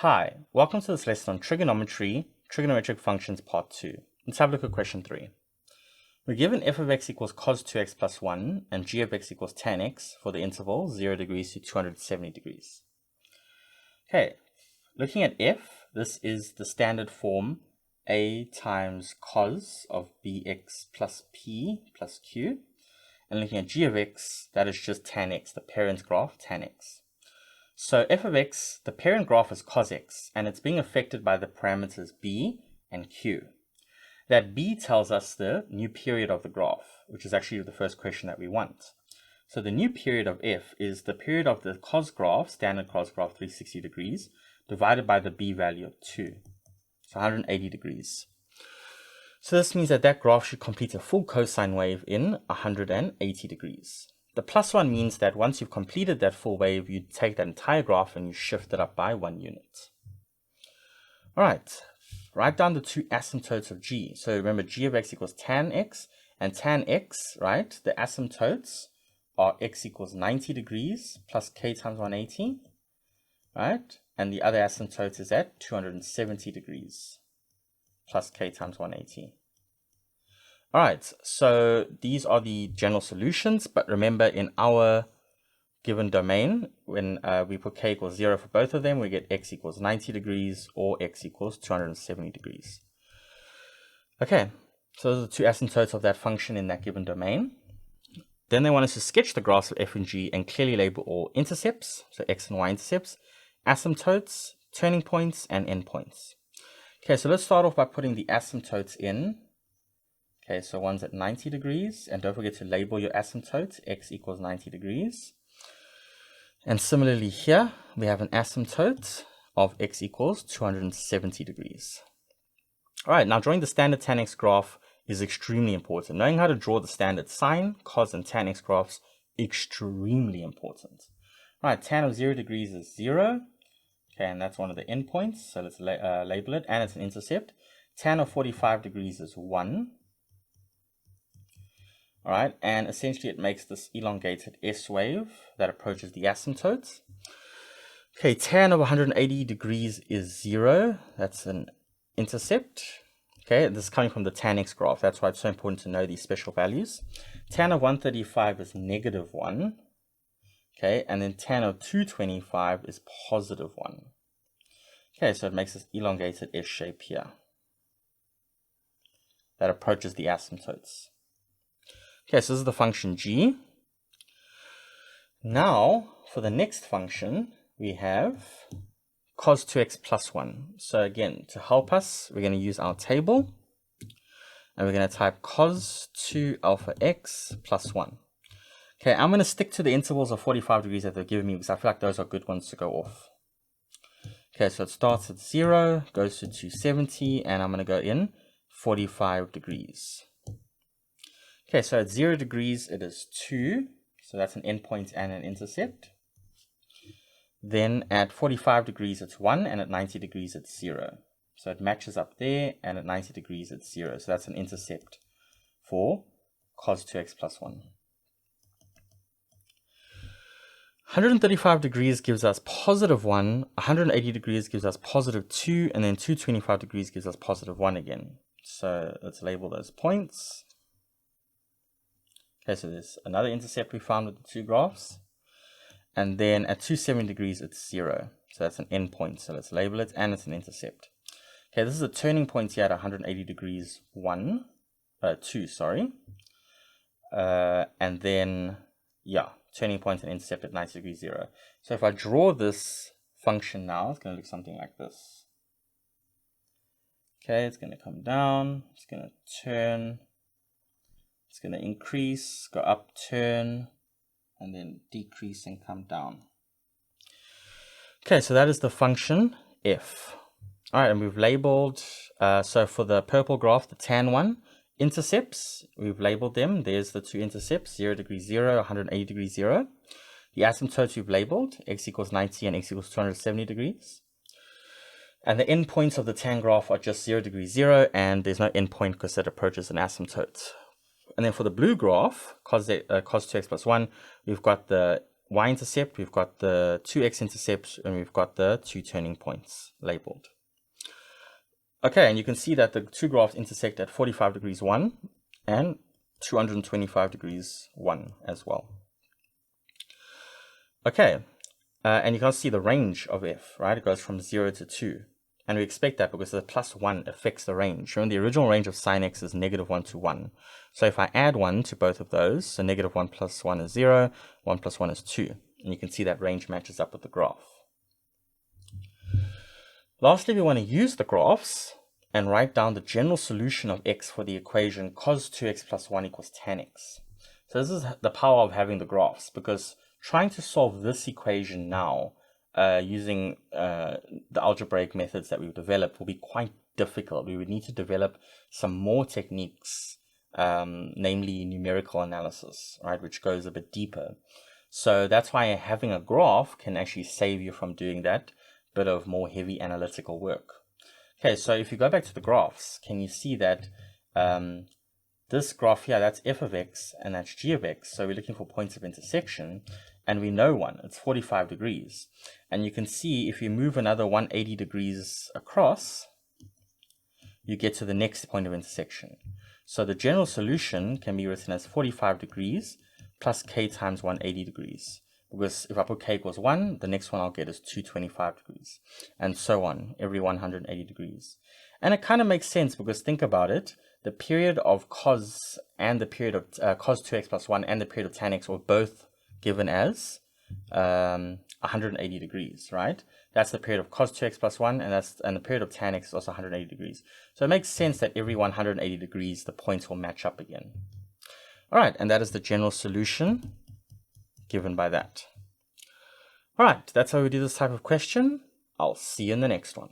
Hi, welcome to this lesson on trigonometry, trigonometric functions part 2. Let's have a look at question 3. We're given f of x equals cos 2x plus 1 and g of x equals tan x for the interval 0 degrees to 270 degrees. Okay, looking at f, this is the standard form a times cos of bx plus p plus q. And looking at g of x, that is just tan x, the parent graph tan x. So f of x, the parent graph is cos x, and it's being affected by the parameters b and q. That b tells us the new period of the graph, which is actually the first question that we want. So the new period of f is the period of the cos graph, standard cos graph 360 degrees, divided by the b value of 2. So 180 degrees. So this means that that graph should complete a full cosine wave in 180 degrees. The plus 1 means that once you've completed that full wave, you take that entire graph and you shift it up by 1 unit. All right, write down the two asymptotes of g. So remember, g of x equals tan x, and tan x, right, the asymptotes are x equals 90 degrees plus k times 180, right? And the other asymptote is at 270 degrees plus k times 180. All right, so these are the general solutions, but remember in our given domain, when we put k equals 0 for both of them, we get x equals 90 degrees or x equals 270 degrees. Okay, so those are the two asymptotes of that function in that given domain. Then they want us to sketch the graphs of f and g and clearly label all intercepts, so x and y intercepts, asymptotes, turning points, and endpoints. Okay, so let's start off by putting the asymptotes in. Okay, so one's at 90 degrees, and don't forget to label your asymptotes, x equals 90 degrees. And similarly here, we have an asymptote of x equals 270 degrees. All right, now drawing the standard tan x graph is extremely important. Knowing how to draw the standard sine, cos, and tan x graphs, extremely important. All right, tan of 0 degrees is 0. Okay, and that's one of the endpoints, so let's label it, and it's an intercept. Tan of 45 degrees is 1. All right, and essentially it makes this elongated S wave that approaches the asymptotes. Okay, tan of 180 degrees is 0. That's an intercept. Okay, this is coming from the tan x graph. That's why it's so important to know these special values. Tan of 135 is negative 1. Okay, and then tan of 225 is positive 1. Okay, so it makes this elongated S shape here that approaches the asymptotes. Okay, so this is the function g. Now, for the next function, we have cos 2x plus 1. So again, to help us, we're going to use our table. And we're going to type cos 2 alpha x plus 1. Okay, I'm going to stick to the intervals of 45 degrees that they've given me because I feel like those are good ones to go off. Okay, so it starts at 0, goes to 270, and I'm going to go in 45 degrees. Okay, so at 0 degrees, it is 2. So that's an endpoint and an intercept. Then at 45 degrees, it's 1. And at 90 degrees, it's 0. So it matches up there. And at 90 degrees, it's 0. So that's an intercept for cos 2x plus 1. 135 degrees gives us positive 1. 180 degrees gives us positive 2. And then 225 degrees gives us positive 1 again. So let's label those points. Okay, so there's another intercept we found with the two graphs. And then at 270 degrees, it's 0. So that's an endpoint. So let's label it, and it's an intercept. Okay, this is a turning point here at 180 degrees, 2, sorry. And then, yeah, turning point and intercept at 90 degrees, 0. So if I draw this function now, it's going to look something like this. Okay, it's going to come down. It's going to turn. It's going to increase, go up, turn, and then decrease and come down. Okay, so that is the function f. All right, and we've labeled, so for the purple graph, the tan one, intercepts, we've labeled them. There's the two intercepts, 0 degrees 0, 180 degrees 0. The asymptotes we've labeled, x equals 90 and x equals 270 degrees. And the endpoints of the tan graph are just 0 degrees 0, and there's no endpoint because it approaches an asymptote. And then for the blue graph, cos 2x plus 1, we've got the y-intercept, we've got the two x-intercepts, and we've got the two turning points labeled. Okay, and you can see that the two graphs intersect at 45 degrees 1 and 225 degrees 1 as well. Okay, and you can see the range of f, right? It goes from 0 to 2. And we expect that because the plus 1 affects the range. Remember, the original range of sine x is -1 to 1. So if I add 1 to both of those, so -1 plus 1 is 0, 1 plus 1 is 2. And you can see that range matches up with the graph. Lastly, we want to use the graphs and write down the general solution of x for the equation cos 2x plus 1 equals tan x. So this is the power of having the graphs, because trying to solve this equation now using the algebraic methods that we've developed will be quite difficult. We would need to develop some more techniques, namely numerical analysis, right, which goes a bit deeper. So that's why having a graph can actually save you from doing that bit of more heavy analytical work. Okay, so if you go back to the graphs, can you see that this graph here, that's f of x and that's g of x. So we're looking for points of intersection, and we know one, it's 45 degrees. And you can see if you move another 180 degrees across, you get to the next point of intersection. So the general solution can be written as 45 degrees plus k times 180 degrees. Because if I put k equals 1, the next one I'll get is 225 degrees. And so on, every 180 degrees. And it kind of makes sense, because think about it. The period of cos and the period of cos 2x plus 1 and the period of tan x were both given as 180 degrees, right? That's the period of cos 2x plus 1, and the period of tan x is also 180 degrees. So it makes sense that every 180 degrees, the points will match up again. All right, and that is the general solution given by that. All right, that's how we do this type of question. I'll see you in the next one.